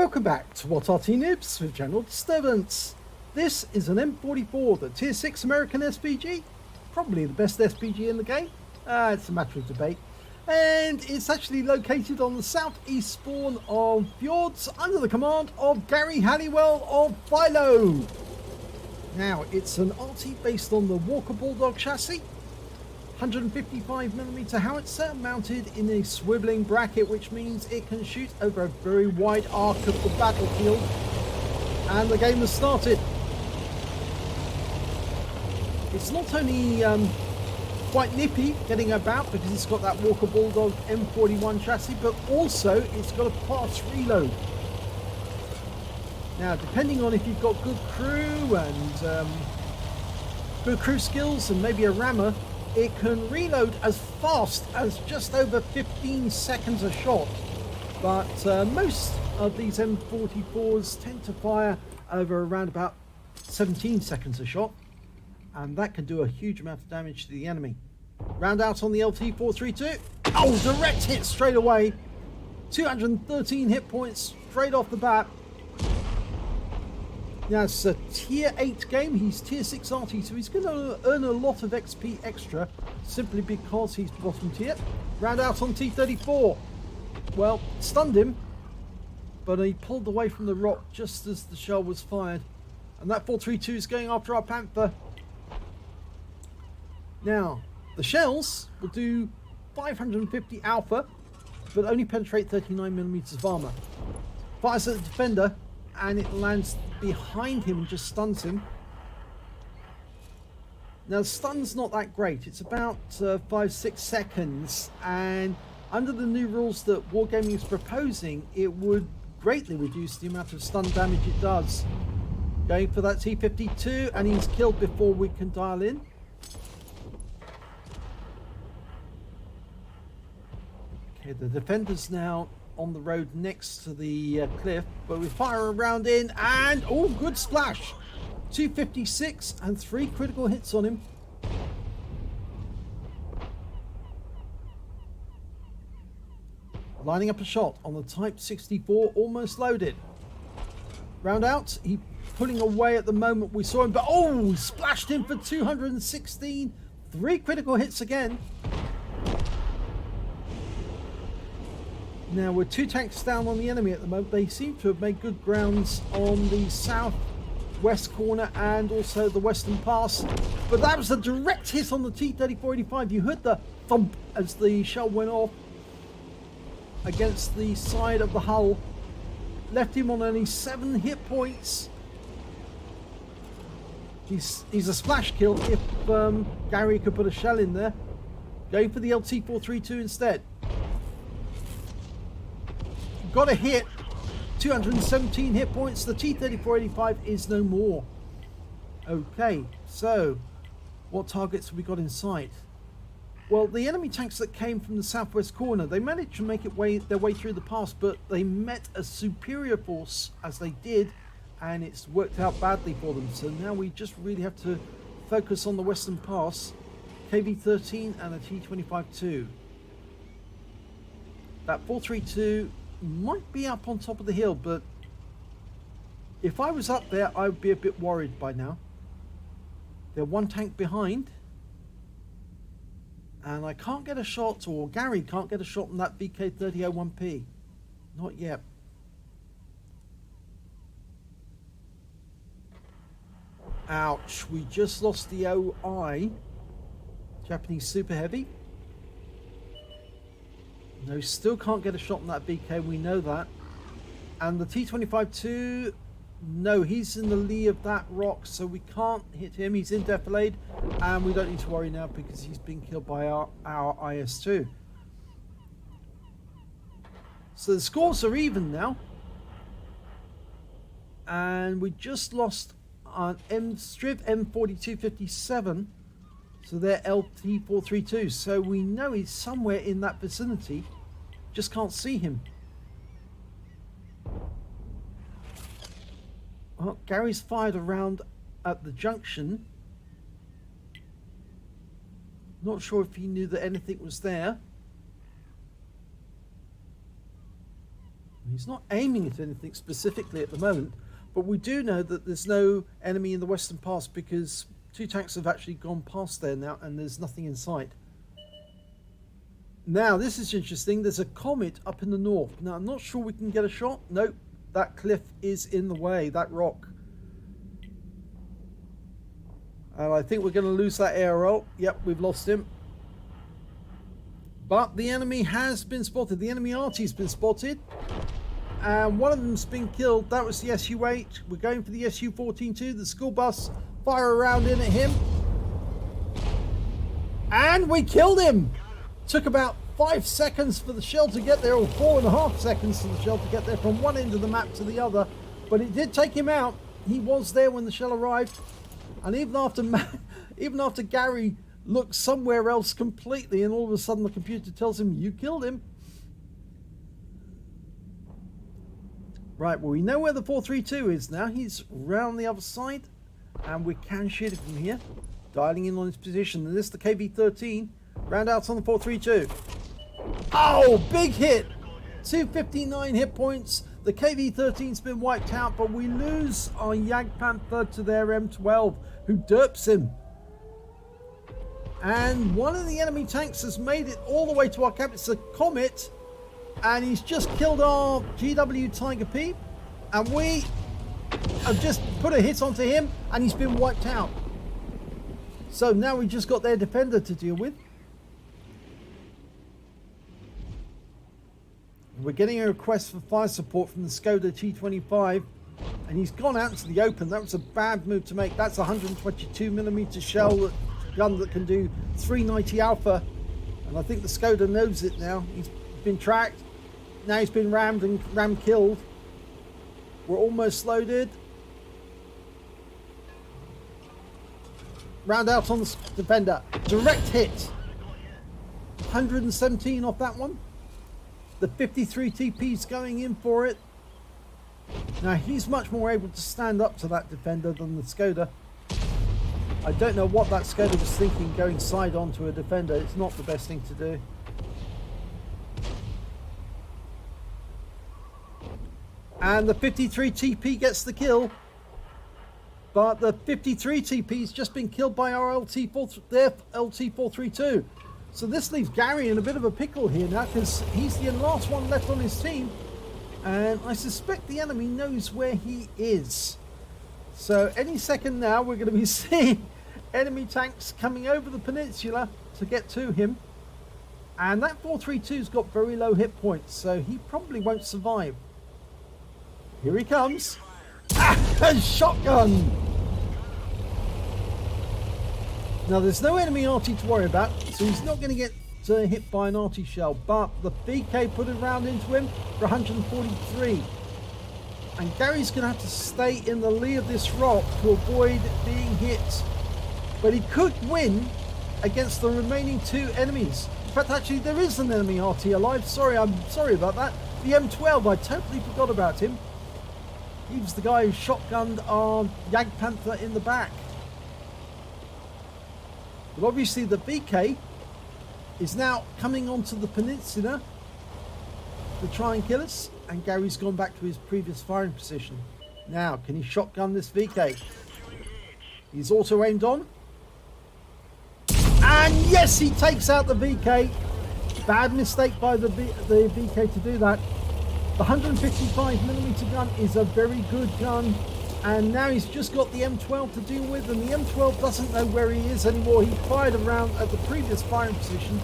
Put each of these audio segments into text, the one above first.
Welcome back to What Arty Noobs with General Disturbance. This is an M44, the Tier 6 American SPG, probably the best SPG in the game. It's a matter of debate. And it's actually located on the southeast spawn of Fjords under the command of Gary Halliwell of Philo. Now, it's an Arty based on the Walker Bulldog chassis, 155mm howitzer mounted in a swiveling bracket, which means it can shoot over a very wide arc of the battlefield. And the game has started. It's not only quite nippy getting about because it's got that Walker Bulldog M41 chassis, but also it's got a fast reload. Now, depending on if you've got good crew and good crew skills and maybe a rammer, it can reload as fast as just over 15 seconds a shot. But most of these M44s tend to fire over around about 17 seconds a shot, and that can do a huge amount of damage to the enemy. Round out on the LT432. Oh, direct hit straight away. 213 hit points straight off the bat. Now, it's a tier 8 game. He's tier 6 Arty, so he's going to earn a lot of XP extra simply because he's bottom tier. Round out on T34. Well, stunned him, but he pulled away from the rock just as the shell was fired. And that 432 is going after our Panther. Now, the shells will do 550 alpha, but only penetrate 39mm of armor. Fires at the defender, and it lands behind him and just stuns him. Now, the stun's not that great. It's about 5-6 seconds, and under the new rules that Wargaming is proposing, it would greatly reduce the amount of stun damage it does. Going for that T52, and he's killed before we can dial in. Okay, the defender's now on the road next to the cliff, but we fire a round in, and oh, good splash. 256 and 3 critical hits on him. Lining up a shot on the Type 64, almost loaded. Round out, he pulling away at the moment we saw him, but oh, splashed him for 216, 3 critical hits again. Now, with 2 tanks down on the enemy at the moment, they seem to have made good grounds on the southwest corner and also the western pass. But that was a direct hit on the T-3485. You heard the thump as the shell went off against the side of the hull. Left him on only 7 hit points. He's a splash kill if Gary could put a shell in there. Going for the LT432 instead. Got a hit, 217 hit points. The T-3485 is no more. Okay, so what targets have we got in sight? Well, the enemy tanks that came from the southwest corner, they managed to make their way through the pass, but they met a superior force as they did, and it's worked out badly for them. So now we just really have to focus on the western pass, KV-13 and a T-25-2. That 432 might be up on top of the hill, but if I was up there, I would be a bit worried by now. They're 1 tank behind, and I can't get a shot, or Gary can't get a shot on that VK3001P. Not yet. Ouch, we just lost the OI, Japanese Super Heavy. No, still can't get a shot on that BK, we know that. And the T-25-2, no, he's in the lee of that rock, so we can't hit him. He's in defilade, and we don't need to worry now because he's been killed by our IS-2. So the scores are even now. And we just lost an Striv M4257. So they're LT432, so we know he's somewhere in that vicinity, just can't see him. Well, Gary's fired around at the junction. Not sure if he knew that anything was there. He's not aiming at anything specifically at the moment, but we do know that there's no enemy in the Western Pass because 2 tanks have actually gone past there now and there's nothing in sight. Now, this is interesting. There's a comet up in the north. Now, I'm not sure we can get a shot. Nope, that cliff is in the way, that rock. And I think we're going to lose that ARL. Yep, we've lost him. But the enemy has been spotted. The enemy Arty's been spotted. And one of them's been killed. That was the SU-8. We're going for the SU-14 too. The school bus. Fire a round in at him. And we killed him. Took about 5 seconds for the shell to get there, or 4.5 seconds for the shell to get there from one end of the map to the other. But it did take him out. He was there when the shell arrived. And even after Gary looked somewhere else completely, and all of a sudden the computer tells him, you killed him. Right, well, we know where the 432 is now. He's round the other side, and we can shoot it from here. Dialing in on his position. And this is the KV-13. Round outs on the 432. Oh, big hit. 259 hit points. The KV-13's been wiped out, but we lose our Jagdpanther to their M12, who derps him. And one of the enemy tanks has made it all the way to our camp. It's a Comet, and he's just killed our GW Tiger P. And we have just put a hit onto him, and he's been wiped out. So now we just got their defender to deal with. We're getting a request for fire support from the Skoda T25, and he's gone out into the open. That was a bad move to make. That's a 122mm shell gun that can do 390 alpha, and I think the Skoda knows it now. He's been tracked. Now he's been rammed and ram killed. We're almost loaded. Round out on the defender. Direct hit. 117 off that one. The 53 TP's going in for it. Now he's much more able to stand up to that defender than the Skoda. I don't know what that Skoda was thinking going side on to a defender. It's not the best thing to do. And the 53 TP gets the kill. But the 53 TP's just been killed by our LT432. So this leaves Gary in a bit of a pickle here now, because he's the last one left on his team. And I suspect the enemy knows where he is. So any second now we're going to be seeing enemy tanks coming over the peninsula to get to him. And that 432's got very low hit points, so he probably won't survive. Here he comes. Ah, shotgun! Now there's no enemy Arty to worry about, so he's not going to get hit by an Arty shell, but the VK put a round into him for 143. And Gary's going to have to stay in the lee of this rock to avoid being hit. But he could win against the remaining 2 enemies. In fact, actually, there is an enemy Arty alive. I'm sorry about that. The M12, I totally forgot about him. He was the guy who shotgunned our Jagdpanther in the back. But obviously the VK is now coming onto the peninsula to try and kill us, and Gary's gone back to his previous firing position. Now, can he shotgun this VK? He's auto aimed on. And yes, he takes out the VK. Bad mistake by the VK to do that. The 155mm gun is a very good gun. And now he's just got the M12 to deal with, and the M12 doesn't know where he is anymore. He fired around at the previous firing position.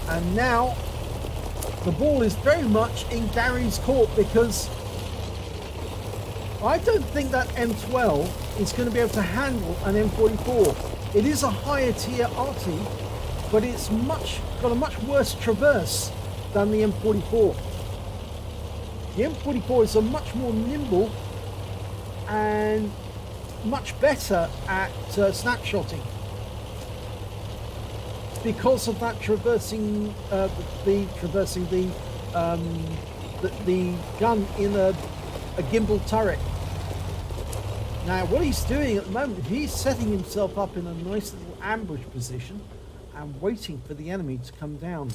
And now the ball is very much in Gary's court, because I don't think that M12 is going to be able to handle an M44. It is a higher tier Arty, but it's got a much worse traverse than the M44. The M44 is a much more nimble and much better at snapshotting because of that traversing the gun in a gimbal turret. Now what he's doing at the moment, he's setting himself up in a nice little ambush position and waiting for the enemy to come down.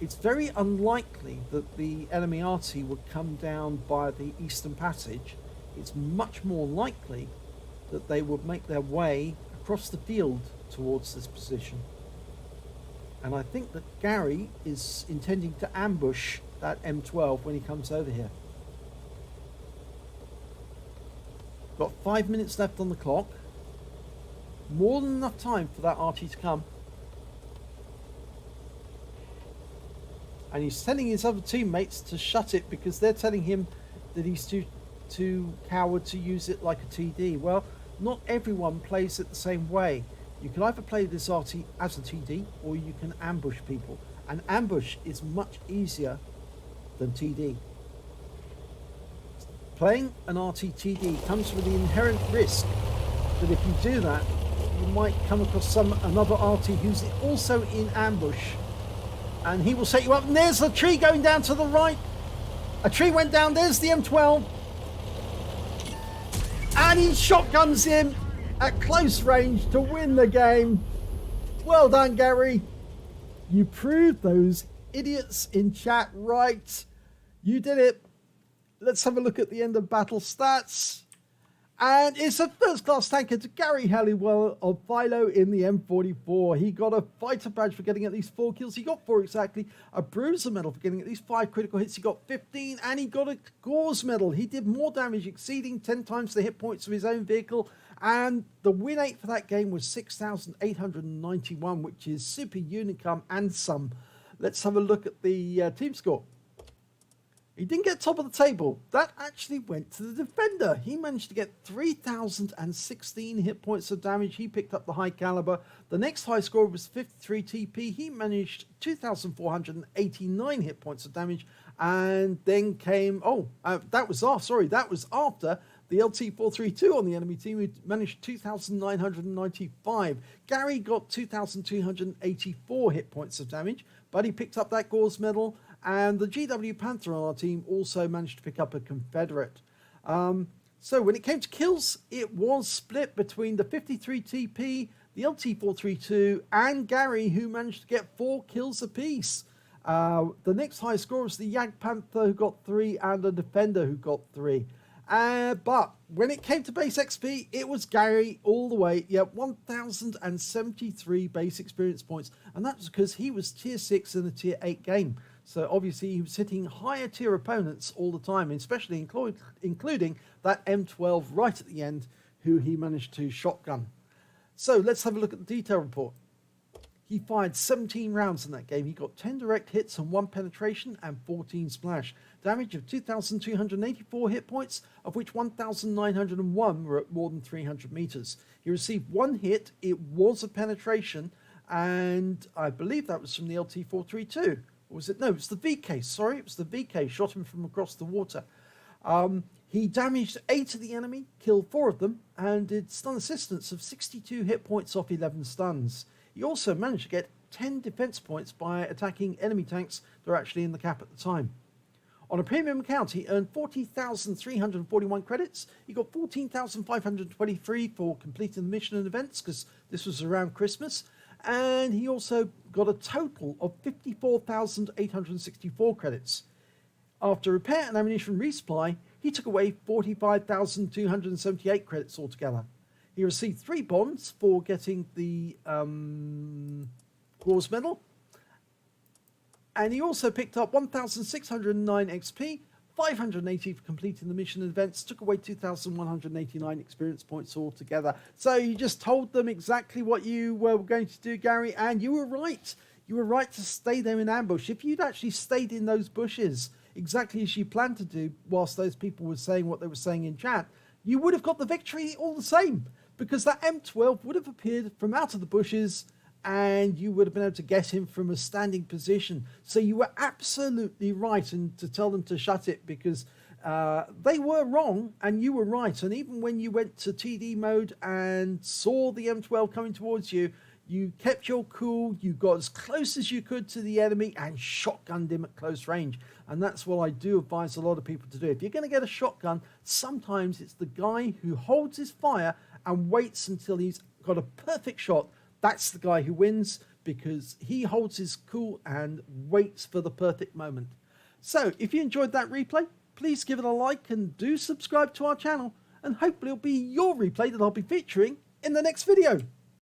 it's very unlikely that the enemy Arty would come down by the eastern passage. It's much more likely that they would make their way across the field towards this position. And I think that Gary is intending to ambush that M12 when he comes over here. Got 5 minutes left on the clock. More than enough time for that Arty to come. And he's telling his other teammates to shut it because they're telling him that he's too coward to use it like a TD. Well, not everyone plays it the same way. You can either play this Arty as a TD or you can ambush people. And ambush is much easier than TD. Playing an Arty TD comes with the inherent risk that if you do that, you might come across another Arty who's also in ambush. And he will set you up. And there's the tree going down to the right. A tree went down. There's the M12. And he shotguns him at close range to win the game. Well done, Gary. You proved those idiots in chat right. You did it. Let's have a look at the end of battle stats. And it's a first-class tanker to Gary Halliwell of Philo in the M44. He got a fighter badge for getting at least 4 kills. He got 4 exactly. A bruiser medal for getting at least 5 critical hits. He got 15. And he got a Gore's medal. He did more damage, exceeding 10 times the hit points of his own vehicle. And the win rate for that game was 6,891, which is super unicum and some. Let's have a look at the team score. He didn't get top of the table. That actually went to the defender. He managed to get 3,016 hit points of damage. He picked up the high caliber. The next high score was 53 TP. He managed 2,489 hit points of damage. And then came, that was after the LT432 on the enemy team, who managed 2,995. Gary got 2,284 hit points of damage, but he picked up that Gore's medal. And the GW Panther on our team also managed to pick up a Confederate. So when it came to kills, it was split between the 53 TP, the LT432, and Gary, who managed to get 4 kills apiece. The next high score was the Jag Panther, who got 3, and the Defender, who got 3. But when it came to base XP, it was Gary all the way. Yeah, 1,073 base experience points. And that was because he was tier 6 in a tier 8 game. So obviously he was hitting higher tier opponents all the time, especially including that M12 right at the end, who he managed to shotgun. So let's have a look at the detail report. He fired 17 rounds in that game. He got 10 direct hits and 1 penetration and 14 splash. Damage of 2,284 hit points, of which 1,901 were at more than 300 meters. He received 1 hit. It was a penetration, and I believe that was from the LT432. Or was it? No, it was the VK. Sorry, it was the VK. Shot him from across the water. He damaged 8 of the enemy, killed 4 of them, and did stun assistance of 62 hit points off 11 stuns. He also managed to get 10 defense points by attacking enemy tanks that were actually in the cap at the time. On a premium account, he earned 40,341 credits. He got 14,523 for completing the mission and events, because this was around Christmas. And he also got a total of 54,864 credits. After repair and ammunition resupply, he took away 45,278 credits altogether. He received 3 bonds for getting the Gore's medal. And he also picked up 1,609 XP, 580 for completing the mission and events, took away 2,189 experience points altogether. So you just told them exactly what you were going to do, Gary, and you were right. You were right to stay there in ambush. If you'd actually stayed in those bushes, exactly as you planned to do, whilst those people were saying what they were saying in chat, you would have got the victory all the same, because that M12 would have appeared from out of the bushes and you would have been able to get him from a standing position. So you were absolutely right to tell them to shut it, because they were wrong and you were right. And even when you went to TD mode and saw the M12 coming towards you, you kept your cool, you got as close as you could to the enemy and shotgunned him at close range. And that's what I do advise a lot of people to do. If you're going to get a shotgun, sometimes it's the guy who holds his fire and waits until he's got a perfect shot. That's the guy who wins, because he holds his cool and waits for the perfect moment. So if you enjoyed that replay, please give it a like and do subscribe to our channel, and hopefully it'll be your replay that I'll be featuring in the next video.